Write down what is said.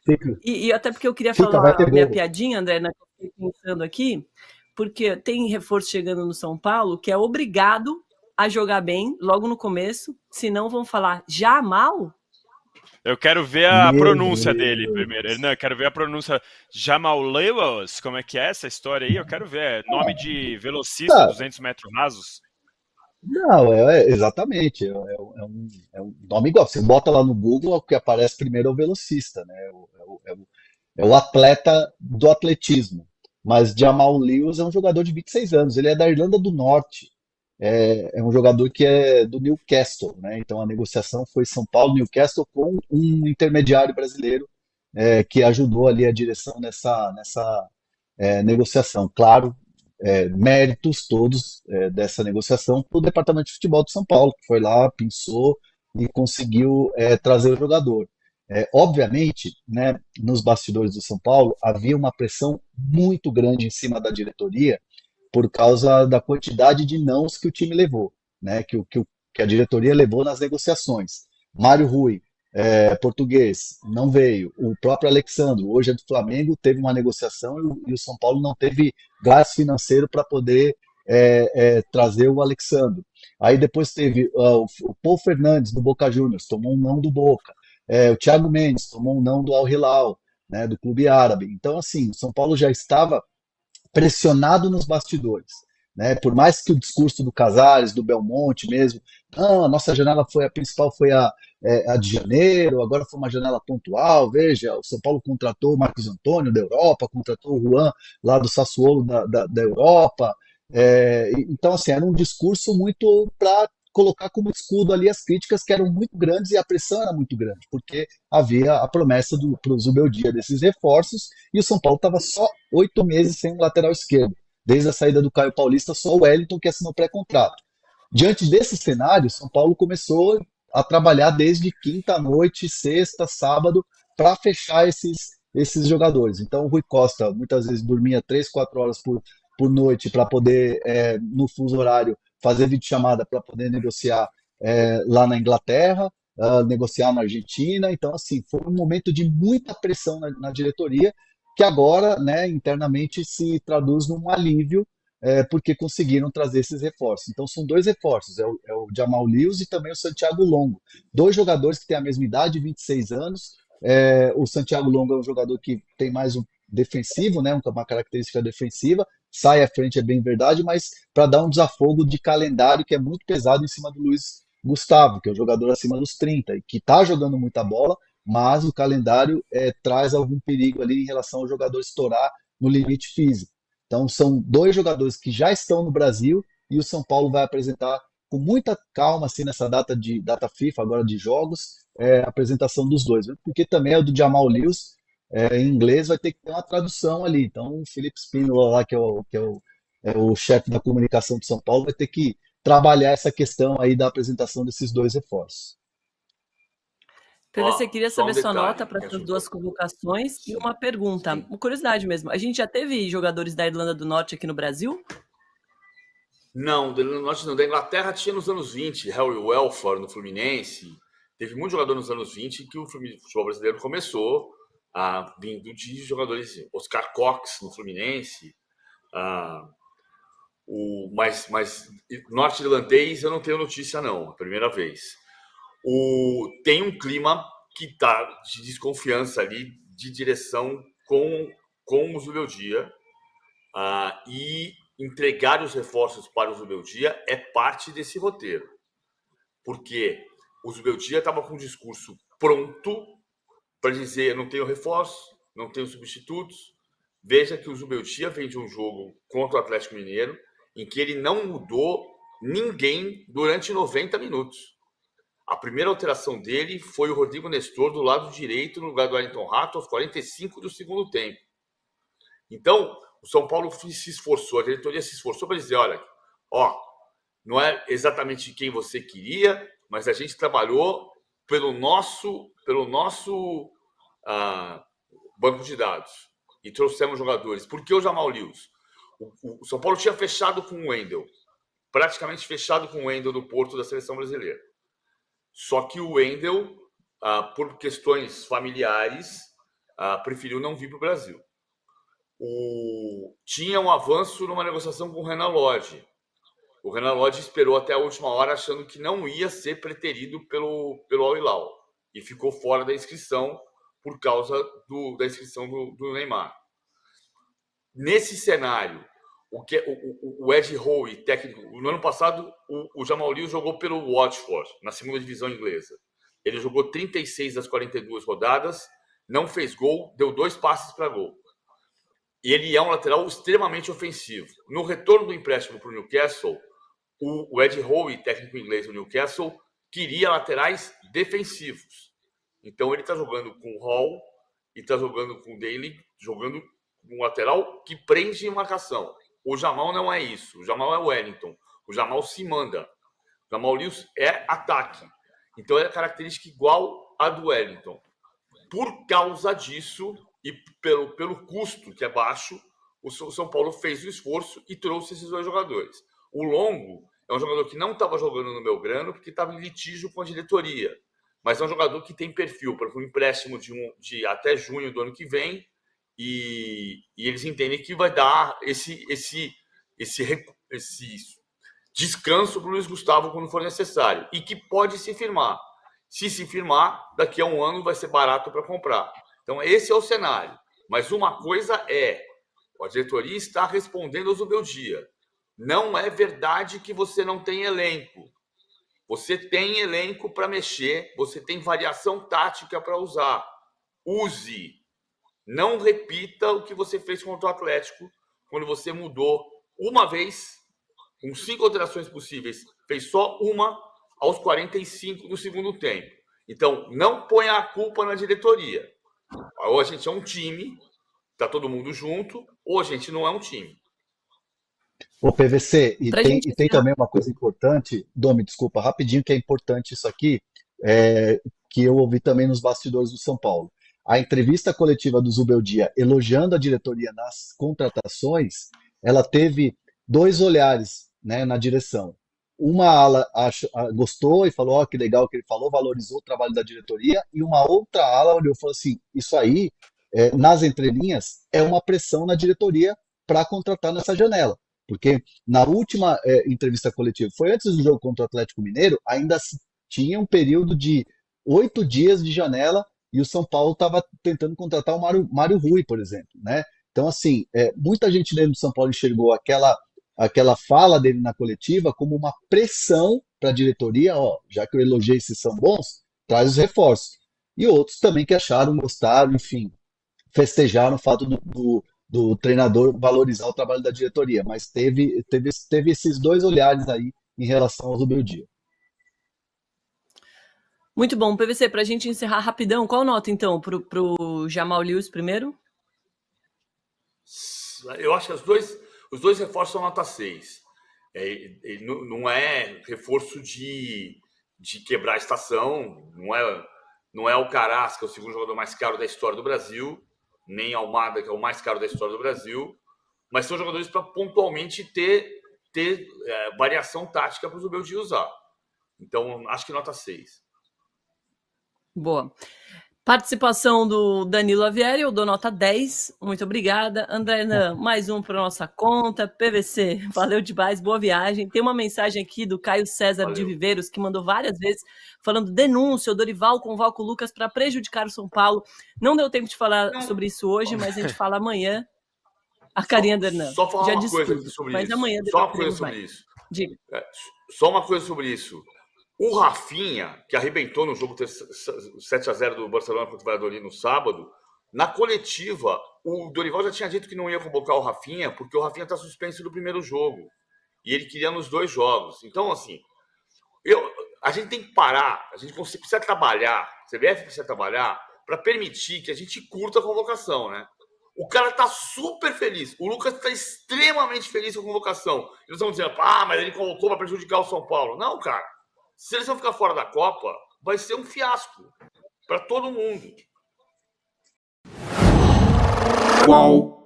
Fica, E até porque eu queria vai falar ter a minha gol. piadinha, André, né, que eu fiquei pensando aqui, porque tem reforço chegando no São Paulo que é obrigado a jogar bem logo no começo, senão vão falar já mal. Eu quero ver a Meu pronúncia dele primeiro. Não, Deus. eu quero ver a pronúncia. Jamal Lewis, como é que é essa história aí? Eu quero ver. Nome de velocista, Tá, 200 metros rasos. não, exatamente. É um nome igual. Você bota lá no Google, o que aparece primeiro é o velocista, né? É o atleta do atletismo. Mas Jamal Lewis é um jogador de 26 anos. Ele é da Irlanda do Norte. É um jogador que é do Newcastle, né? Então a negociação foi São Paulo-Newcastle com um intermediário brasileiro que ajudou ali a direção nessa negociação. Claro, méritos todos dessa negociação para o Departamento de Futebol de São Paulo, que foi lá, pensou e conseguiu trazer o jogador. Obviamente, né, nos bastidores do São Paulo havia uma pressão muito grande em cima da diretoria por causa da quantidade de nãos que o time levou, né, que a diretoria levou nas negociações. Mário Rui, português, não veio. O próprio Alexandro, hoje é do Flamengo, teve uma negociação e o São Paulo não teve gás financeiro para poder trazer o Alexandro. Aí depois teve o Paul Fernandes, do Boca Juniors, tomou um não do Boca. O Thiago Mendes tomou um não do Al Hilal, né, do clube árabe. Então, assim, o São Paulo já estava pressionado nos bastidores. Né? Por mais que o discurso do Casares, do Belmonte mesmo, a nossa janela foi a principal, foi a de janeiro, agora foi uma janela pontual. Veja, o São Paulo contratou o Marcos Antônio da Europa, contratou o Juan lá do Sassuolo da Europa. Então, assim, era um discurso muito para colocar como escudo ali as críticas que eram muito grandes e a pressão era muito grande, porque havia a promessa para o Zubeldia desses reforços e o São Paulo estava só 8 meses sem um lateral esquerdo. Desde a saída do Caio Paulista, só o Wellington que assinou pré-contrato. Diante desse cenário, São Paulo começou a trabalhar desde quinta-noite, sexta, sábado, para fechar esses jogadores. Então, o Rui Costa muitas vezes dormia 3, 4 horas por noite para poder, no fuso horário, fazer videochamada para poder negociar lá na Inglaterra, negociar na Argentina. Então, assim, foi um momento de muita pressão na diretoria, que agora, né, internamente se traduz num alívio, porque conseguiram trazer esses reforços. Então, são dois reforços: é o Jamal Lewis e também o Santiago Longo. Dois jogadores que têm a mesma idade, 26 anos. O Santiago Longo é um jogador que tem mais um defensivo, né, uma característica defensiva, sai à frente, é bem verdade, mas para dar um desafogo de calendário que é muito pesado em cima do Luiz Gustavo, que é um jogador acima dos 30 e que está jogando muita bola, mas o calendário traz algum perigo ali em relação ao jogador estourar no limite físico. Então são dois jogadores que já estão no Brasil e o São Paulo vai apresentar com muita calma assim nessa data FIFA agora de jogos, a apresentação dos dois, porque também é o do Jamal Lewis, em inglês vai ter que ter uma tradução ali. Então o Felipe Spínola lá, que é o chefe da comunicação de São Paulo, vai ter que trabalhar essa questão aí da apresentação desses dois reforços. PVC, queria Só um saber sua detalhe. nota para essas duas convocações e uma pergunta, Sim. uma curiosidade mesmo. A gente já teve jogadores da Irlanda do Norte aqui no Brasil? Não, da Inglaterra tinha nos anos 20, Harry Welfare no Fluminense. Teve muito jogador nos anos 20 que o futebol brasileiro começou vindo de jogadores, Oscar Cox no Fluminense, mas norte-irlandês eu não tenho notícia não, a primeira vez. Tem um clima que está de desconfiança ali, de direção com o Zubeldia, e entregar os reforços para o Zubeldia é parte desse roteiro, porque o Zubeldia estava com um discurso pronto para dizer: não tenho reforço, não tenho substitutos. Veja que o Zubeldia vem de um jogo contra o Atlético Mineiro em que ele não mudou ninguém durante 90 minutos. A primeira alteração dele foi o Rodrigo Nestor do lado direito no lugar do Wellington Rato aos 45 do segundo tempo. Então, o São Paulo se esforçou, a diretoria se esforçou para dizer: olha, não é exatamente quem você queria, mas a gente trabalhou pelo nosso banco de dados e trouxemos jogadores. Por que o Jamal Lewis? O São Paulo tinha fechado com o Wendel, praticamente fechado com o Wendel no Porto da seleção brasileira. Só que o Wendel, por questões familiares, preferiu não vir para o Brasil. Tinha um avanço numa negociação com o Renan Lodge. O Renan Lodge esperou até a última hora, achando que não ia ser preterido pelo Al Hilal e ficou fora da inscrição por causa da inscrição do Neymar. Nesse cenário, o Ed Howe, técnico, no ano passado, o Jamal Lewis jogou pelo Watford, na segunda divisão inglesa. Ele jogou 36 das 42 rodadas, não fez gol, deu 2 passes para gol. E ele é um lateral extremamente ofensivo. No retorno do empréstimo para o Newcastle, o Ed Howe, técnico inglês do Newcastle, queria laterais defensivos. Então ele está jogando com o Hall e está jogando com o Daly, jogando um lateral que prende em marcação. O Jamal não é isso. O Jamal é o Wellington. O Jamal se manda. O Jamal Lewis é ataque. Então é característica igual à do Wellington. Por causa disso e pelo custo que é baixo, o São Paulo fez o esforço e trouxe esses 2 jogadores. O Longo é um jogador que não estava jogando no Belgrano porque estava em litígio com a diretoria. Mas é um jogador que tem perfil para um empréstimo de até junho do ano que vem. E eles entendem que vai dar esse descanso para o Luiz Gustavo quando for necessário. E que pode se firmar. Se firmar, daqui a um ano vai ser barato para comprar. Então, esse é o cenário. Mas uma coisa a diretoria está respondendo ao Zubeldia. Não é verdade que você não tem elenco. Você tem elenco para mexer, você tem variação tática para usar. Use. Não repita o que você fez contra o Atlético, quando você mudou uma vez, com 5 alterações possíveis, fez só uma aos 45 do segundo tempo. Então, não ponha a culpa na diretoria. Ou a gente é um time, está todo mundo junto, ou a gente não é um time. O PVC, tem também uma coisa importante, Domi, desculpa, rapidinho, que é importante isso aqui, que eu ouvi também nos bastidores do São Paulo. A entrevista coletiva do Zubeldia elogiando a diretoria nas contratações, ela teve 2 olhares, né, na direção. Uma ala gostou e falou, que legal que ele falou, valorizou o trabalho da diretoria, e uma outra ala olhou e falou assim, isso aí, nas entrelinhas, é uma pressão na diretoria para contratar nessa janela. Porque na última entrevista coletiva, foi antes do jogo contra o Atlético Mineiro, ainda tinha um período de 8 dias de janela e o São Paulo estava tentando contratar o Mário Rui, por exemplo, né? Então, assim, muita gente dentro do São Paulo enxergou aquela fala dele na coletiva como uma pressão para a diretoria, já que eu elogiei esses são bons, traz os reforços. E outros também que acharam, gostaram, enfim, festejaram o fato do treinador valorizar o trabalho da diretoria, mas teve esses 2 olhares aí em relação ao Zubeldia. Muito bom, PVC, para a gente encerrar rapidão, qual nota então para o Jamal Lewis primeiro? Eu acho que os dois reforços são nota 6. Não é reforço de quebrar a estação, não é o Caraz, que é o segundo jogador mais caro da história do Brasil, nem Almada, que é o mais caro da história do Brasil, mas são jogadores para pontualmente ter variação tática para o Zubeldia usar. Então, acho que nota 6. Boa. Participação do Danilo Avieri, eu dou nota 10. Muito obrigada. André Hernan, mais um para nossa conta. PVC, valeu demais, boa viagem. Tem uma mensagem aqui do Caio César de Viveiros, que mandou várias vezes, falando denúncia, o Dorival com o Valco Lucas para prejudicar o São Paulo. Não deu tempo de falar sobre isso hoje, mas a gente fala amanhã. A carinha do Hernan. Só falar uma coisa sobre mas isso. Amanhã só uma coisa sobre isso. Diga. Só uma coisa sobre isso. O Rafinha, que arrebentou no jogo 7-0 do Barcelona contra o Valladolid no sábado, na coletiva, o Dorival já tinha dito que não ia convocar o Rafinha, porque o Rafinha está suspenso do primeiro jogo. E ele queria nos 2 jogos. Então, assim, a gente tem que parar, a gente precisa trabalhar, a CBF precisa trabalhar para permitir que a gente curta a convocação, né? O cara tá super feliz. O Lucas tá extremamente feliz com a convocação. Eles estão dizendo, mas ele convocou para prejudicar o São Paulo. Não, cara. Se eles vão ficar fora da Copa, vai ser um fiasco para todo mundo. Qual?